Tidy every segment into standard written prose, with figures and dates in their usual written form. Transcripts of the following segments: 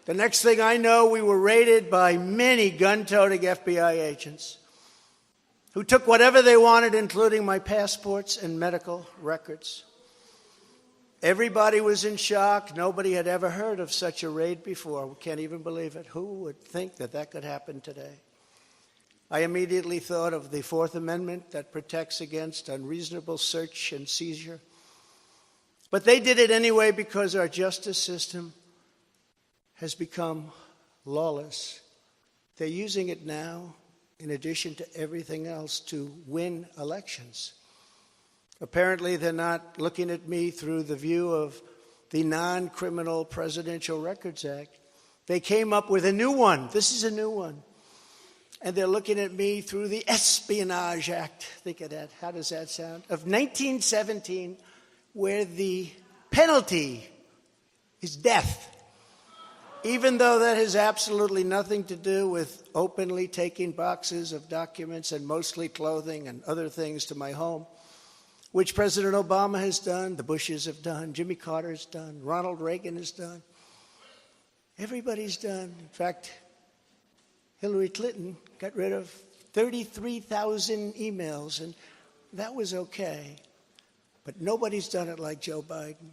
The next thing I know, we were raided by many gun-toting FBI agents who took whatever they wanted, including my passports and medical records. Everybody was in shock. Nobody had ever heard of such a raid before. We can't even believe it. Who would think that that could happen today? I immediately thought of the Fourth Amendment that protects against unreasonable search and seizure. But they did it anyway because our justice system has become lawless. They're using it now, in addition to everything else, to win elections. Apparently, they're not looking at me through the view of the Non-Criminal Presidential Records Act. They came up with a new one. This is a new one. And they're looking at me through the Espionage Act. Think of that. How does that sound? Of 1917, where the penalty is death. Even though that has absolutely nothing to do with openly taking boxes of documents and mostly clothing and other things to my home, which President Obama has done, the Bushes have done, Jimmy Carter has done, Ronald Reagan has done. Everybody's done. In fact, Hillary Clinton got rid of 33,000 emails, and that was okay. But nobody's done it like Joe Biden.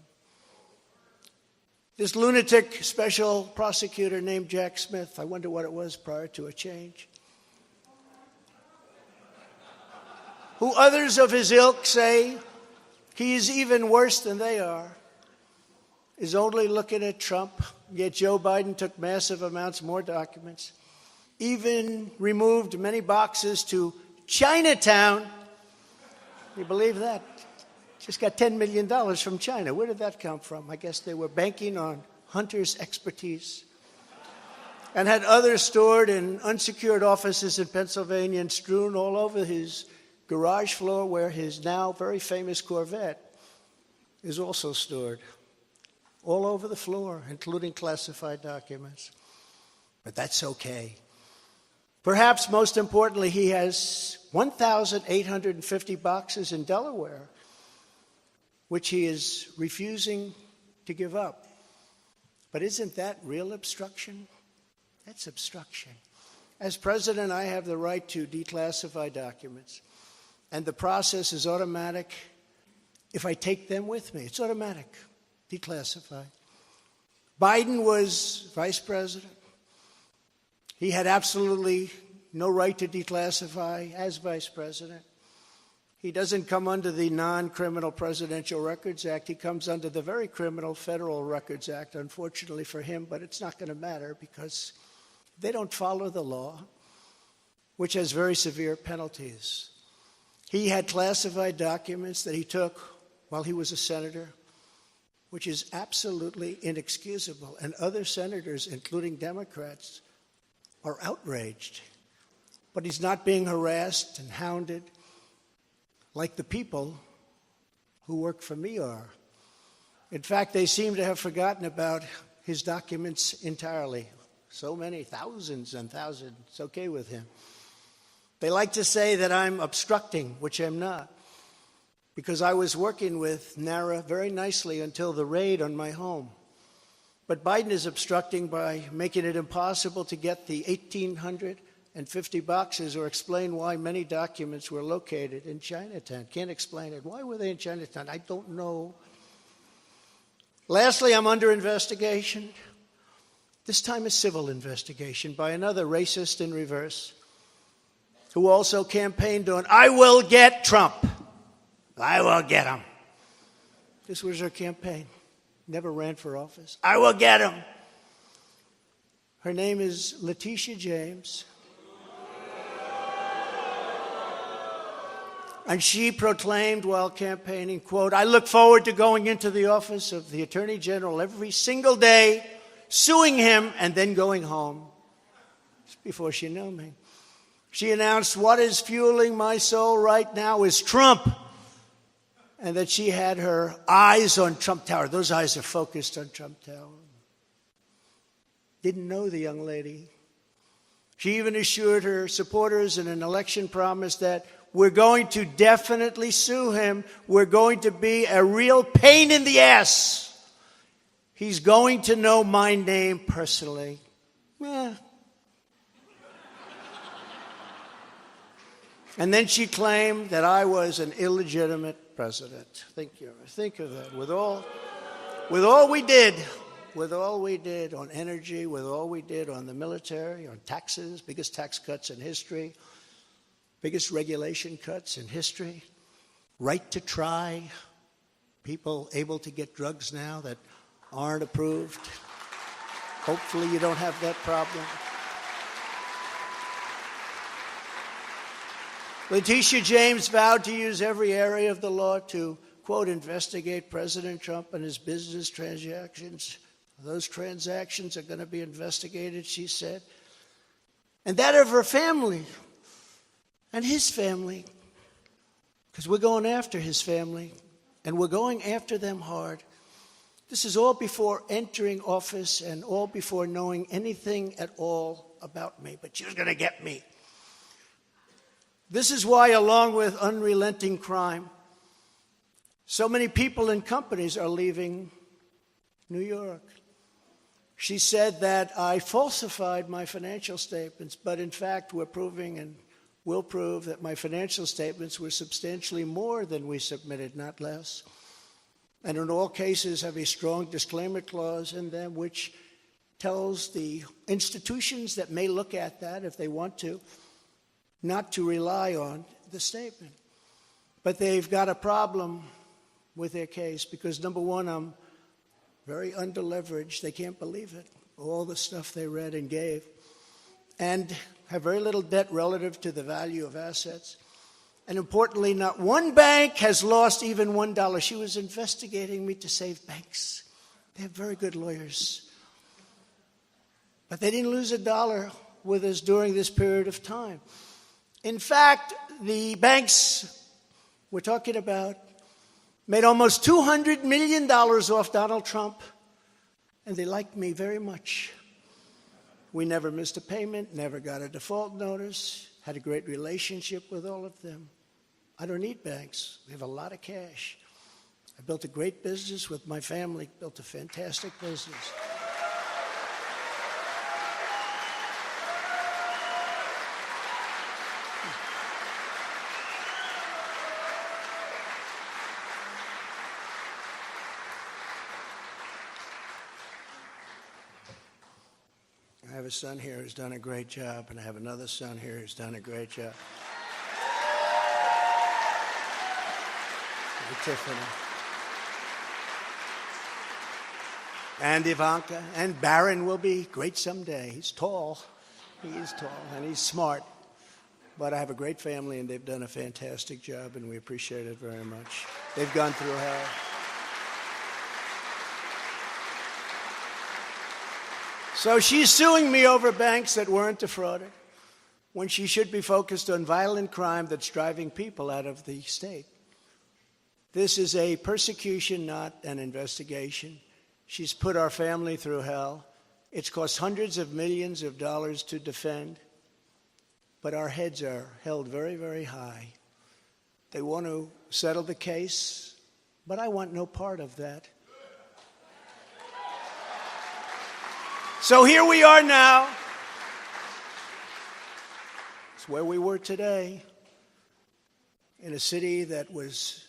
This lunatic special prosecutor named Jack Smith, I wonder what it was prior to a change, who others of his ilk say he is even worse than they are, is only looking at Trump, yet Joe Biden took massive amounts more documents, even removed many boxes to Chinatown. You believe that? Just got $10 million from China. Where did that come from? I guess they were banking on Hunter's expertise and had others stored in unsecured offices in Pennsylvania and strewn all over his garage floor where his now very famous Corvette is also stored. All over the floor, including classified documents. But that's okay. Perhaps most importantly, he has 1,850 boxes in Delaware, which he is refusing to give up. But isn't that real obstruction? That's obstruction. As president, I have the right to declassify documents, and the process is automatic if I take them with me. It's automatic, declassify. Biden was vice president. He had absolutely no right to declassify as vice president. He doesn't come under the Non-Criminal Presidential Records Act. He comes under the very criminal Federal Records Act, unfortunately for him, but it's not going to matter because they don't follow the law, which has very severe penalties. He had classified documents that he took while he was a senator, which is absolutely inexcusable. And other senators, including Democrats, are outraged. But he's not being harassed and hounded like the people who work for me are. In fact, they seem to have forgotten about his documents entirely. So many, thousands and thousands. It's okay with him. They like to say that I'm obstructing, which I'm not, because I was working with NARA very nicely until the raid on my home. But Biden is obstructing by making it impossible to get the 1,850 boxes or explain why many documents were located in Chinatown. Can't explain it. Why were they in Chinatown? I don't know. Lastly, I'm under investigation. This time a civil investigation by another racist in reverse who also campaigned on, I will get Trump. I will get him. This was her campaign. Never ran for office. I will get him. Her name is Letitia James. And she proclaimed while campaigning, quote, I look forward to going into the office of the Attorney General every single day, suing him, and then going home. Just before she knew me. She announced, what is fueling my soul right now is Trump. And that she had her eyes on Trump Tower. Those eyes are focused on Trump Tower. Didn't know the young lady. She even assured her supporters in an election promise that we're going to definitely sue him. We're going to be a real pain in the ass. He's going to know my name personally. Yeah. And then she claimed that I was an illegitimate president. Think of that. With all we did on energy, with all we did on the military, on taxes, biggest tax cuts in history, biggest regulation cuts in history, right to try, people able to get drugs now that aren't approved. Hopefully you don't have that problem. Letitia James vowed to use every area of the law to, quote, investigate President Trump and his business transactions. Those transactions are going to be investigated, she said. And that of her family and his family, because we're going after his family, and we're going after them hard. This is all before entering office and all before knowing anything at all about me, but she was going to get me. This is why, along with unrelenting crime, so many people and companies are leaving New York. She said that I falsified my financial statements, but in fact we're proving and will prove that my financial statements were substantially more than we submitted, not less. And in all cases have a strong disclaimer clause in them which tells the institutions that may look at that if they want to, not to rely on the statement. But they've got a problem with their case because, number one, I'm very underleveraged. They can't believe it, all the stuff they read and gave, and have very little debt relative to the value of assets. And importantly, not one bank has lost even $1. She was investigating me to save banks. They have very good lawyers. But they didn't lose $1 with us during this period of time. In fact, the banks we're talking about made almost $200 million off Donald Trump, and they liked me very much. We never missed a payment, never got a default notice, had a great relationship with all of them. I don't need banks. We have a lot of cash. I built a great business with my family, built a fantastic business. I have a son here who's done a great job, and I have another son here who's done a great job. Tiffany. And Ivanka. And Barron will be great someday. He's tall. He is tall, and he's smart. But I have a great family, and they've done a fantastic job, and we appreciate it very much. They've gone through hell. So she's suing me over banks that weren't defrauded when she should be focused on violent crime that's driving people out of the state. This is a persecution, not an investigation. She's put our family through hell. It's cost hundreds of millions of dollars to defend, but our heads are held very, very high. They want to settle the case, but I want no part of that. So here we are now. It's where we were today, in a city that was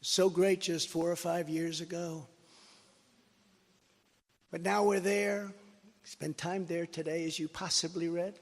so great just 4 or 5 years ago. But now we're there. Spend time there today, as you possibly read.